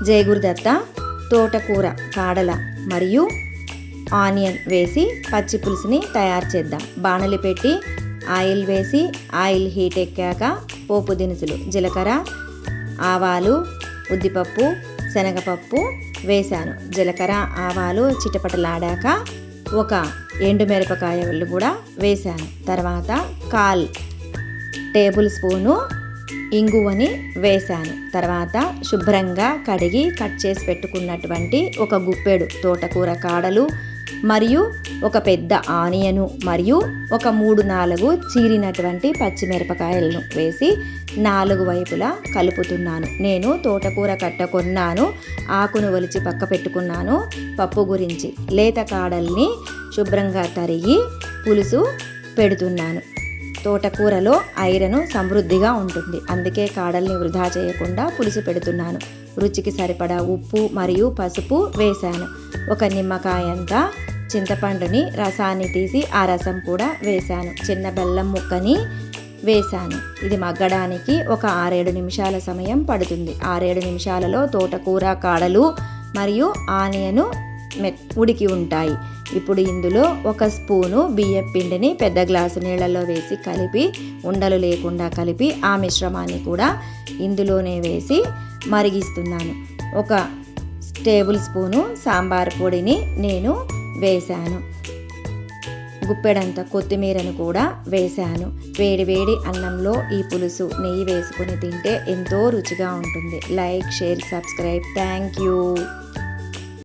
జయగురుదత్త తోటకూర కాడల మరియు ఆనియన్ వేసి పచ్చి పులుసుని తయారు చేద్దాం. బాణలి పెట్టి ఆయిల్ వేసి ఆయిల్ హీట్ ఎక్కాక పోపు దినుసులు జీలకర్ర, ఆవాలు, ఉద్దిపప్పు, శనగపప్పు వేశాను. జీలకర్ర ఆవాలు చిటపటలాడాక ఒక ఎండుమిరపకాయలు కూడా వేశాను. తర్వాత 1/4 టేబుల్ స్పూను ఇంగువని వేశాను. తర్వాత శుభ్రంగా కడిగి కట్ చేసి పెట్టుకున్నటువంటి ఒక గుప్పెడు తోటకూర కాడలు మరియు ఒక పెద్ద ఆనియను మరియు ఒక 3-4 చీరినటువంటి పచ్చిమిరపకాయలను వేసి 4 వైపులా కలుపుతున్నాను. నేను తోటకూర కట్ట కొన్నాను, ఆకును ఒలిచి పక్క పెట్టుకున్నాను. పప్పు గురించి లేత కాడల్ని శుభ్రంగా తరిగి పులుసు పెడుతున్నాను. తోటకూరలో ఐరన్ సమృద్ధిగా ఉంటుంది, అందుకే కాడల్ని వృధా చేయకుండా పులుసు పెడుతున్నాను. రుచికి సరిపడా ఉప్పు మరియు పసుపు వేశాను. ఒక నిమ్మకాయంత చింతపండుని రసాన్ని తీసి ఆ రసం కూడా వేశాను. చిన్న బెల్లం ముక్కని వేశాను. ఇది మగ్గడానికి ఒక 6-7 నిమిషాల సమయం పడుతుంది. 6-7 నిమిషాలలో తోటకూర కాడలు మరియు ఆనియను ఉడికి ఉంటాయి. ఇప్పుడు ఇందులో 1 స్పూను బియ్యం పిండిని పెద్ద గ్లాసు నీళ్ళలో వేసి కలిపి ఉండలు లేకుండా కలిపి ఆ మిశ్రమాన్ని కూడా ఇందులోనే వేసి మరిగిస్తున్నాను. 1 టేబుల్ స్పూను సాంబార్ పొడిని నేను వేశాను. గుప్పెడంత కొత్తిమీరను కూడా వేశాను. వేడి వేడి అన్నంలో ఈ పులుసు నెయ్యి వేసుకొని తింటే ఎంతో రుచిగా ఉంటుంది. Like, share, subscribe. Thank you.